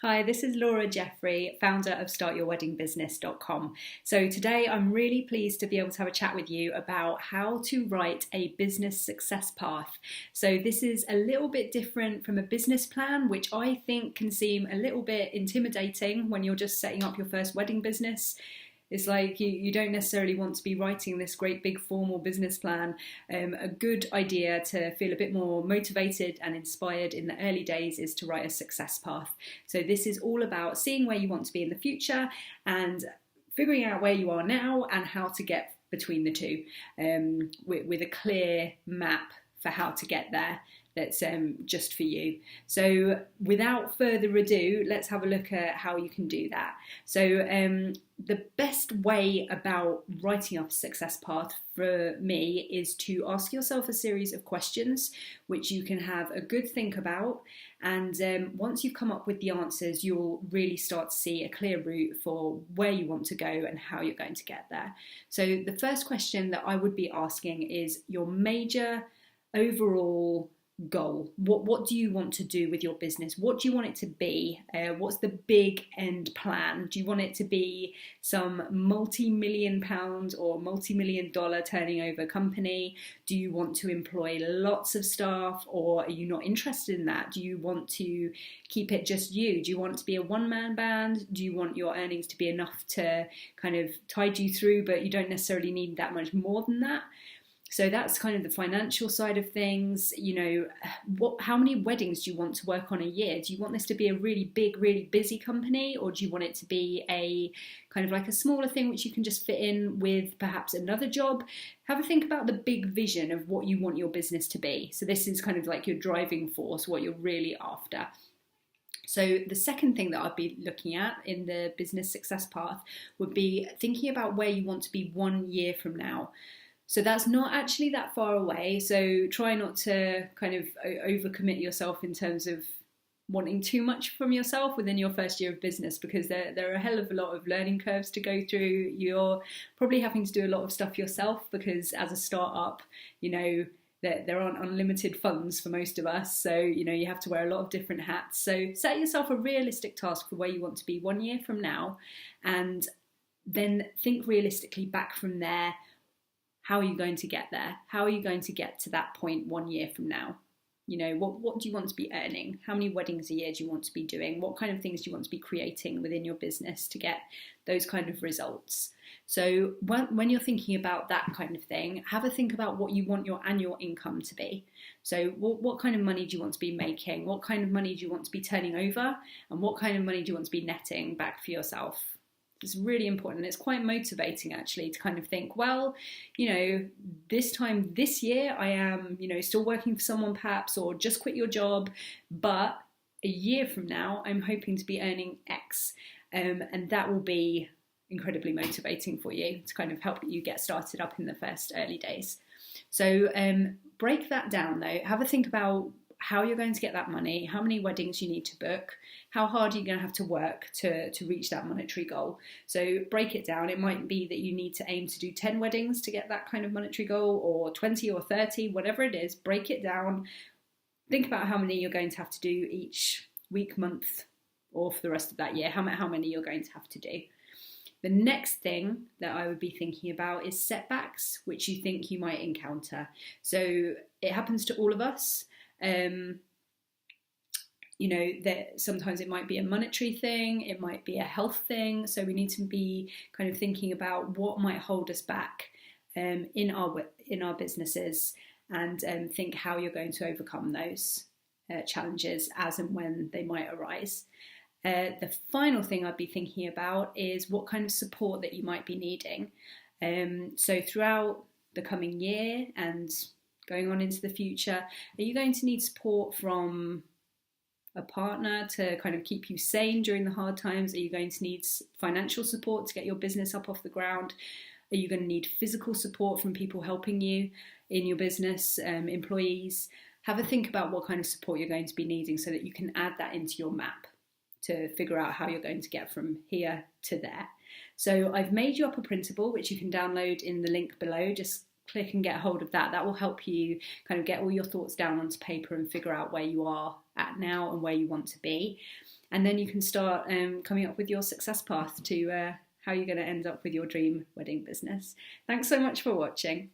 Hi, this is Laura Jeffrey, founder of startyourweddingbusiness.com. So today I'm really pleased to be able to have a chat with you about how to write a business success path. So this is a little bit different from a business plan, which I think can seem a little bit intimidating when you're just setting up your first wedding business. It's like you don't necessarily want to be writing this great big formal business plan. A good idea to feel a bit more motivated and inspired in the early days is to write a success path. So this is all about seeing where you want to be in the future and figuring out where you are now and how to get between the two, with a clear map for how to get there that's just for you. So without further ado, let's have a look at how you can do that. So the best way about writing up a success path for me is to ask yourself a series of questions which you can have a good think about, and once you've come up with the answers, you'll really start to see a clear route for where you want to go and how you're going to get there. So the first question that I would be asking is your major overall goal. What do you want to do with your business? What do you want it to be? What's the big end plan? Do you want it to be some multi-million pound or multi-million dollar turning over company? Do you want to employ lots of staff, or are you not interested in that? Do you want to keep it just you? Do you want it to be a one-man band? Do you want your earnings to be enough to kind of tide you through, but you don't necessarily need that much more than that? So that's kind of the financial side of things. How many weddings do you want to work on a year? Do you want this to be a really big, really busy company, or do you want it to be a kind of like a smaller thing which you can just fit in with perhaps another job? Have a think about the big vision of what you want your business to be. So this is kind of like your driving force, what you're really after. So the second thing that I'd be looking at in the business success path would be thinking about where you want to be 1 year from now. So that's not actually that far away. So try not to kind of overcommit yourself in terms of wanting too much from yourself within your first year of business, because there are a hell of a lot of learning curves to go through. You're probably having to do a lot of stuff yourself, because as a startup, there aren't unlimited funds for most of us. So, you have to wear a lot of different hats. So set yourself a realistic task for where you want to be 1 year from now, and then think realistically back from there. How are you going to get there? How are you going to get to that point 1 year from now? What do you want to be earning? How many weddings a year do you want to be doing? What kind of things do you want to be creating within your business to get those kind of results? So when you're thinking about that kind of thing, have a think about what you want your annual income to be. So what kind of money do you want to be making? What kind of money do you want to be turning over? And what kind of money do you want to be netting back for yourself? It's really important. It's quite motivating actually to kind of think, well, this time this year I am, still working for someone perhaps, or just quit your job, but a year from now I'm hoping to be earning X, and that will be incredibly motivating for you to kind of help you get started up in the first early days. So break that down though. Have a think about how you're going to get that money, how many weddings you need to book, how hard are you going to have to work to reach that monetary goal. So break it down. It might be that you need to aim to do 10 weddings to get that kind of monetary goal, or 20 or 30, whatever it is. Break it down. Think about how many you're going to have to do each week, month, or for the rest of that year, how many you're going to have to do. The next thing that I would be thinking about is setbacks, which you think you might encounter. So it happens to all of us. That sometimes it might be a monetary thing, it might be a health thing. So we need to be kind of thinking about what might hold us back in our businesses, and think how you're going to overcome those challenges as and when they might arise. The final thing I'd be thinking about is what kind of support that you might be needing. So throughout the coming year and going on into the future, are you going to need support from a partner to kind of keep you sane during the hard times? Are you going to need financial support to get your business up off the ground? Are you going to need physical support from people helping you in your business, employees? Have a think about what kind of support you're going to be needing so that you can add that into your map to figure out how you're going to get from here to there. So I've made you up a printable, which you can download in the link below. Just click and get hold of that. That will help you kind of get all your thoughts down onto paper and figure out where you are at now and where you want to be. and then you can start coming up with your success path to how you're going to end up with your dream wedding business. Thanks so much for watching.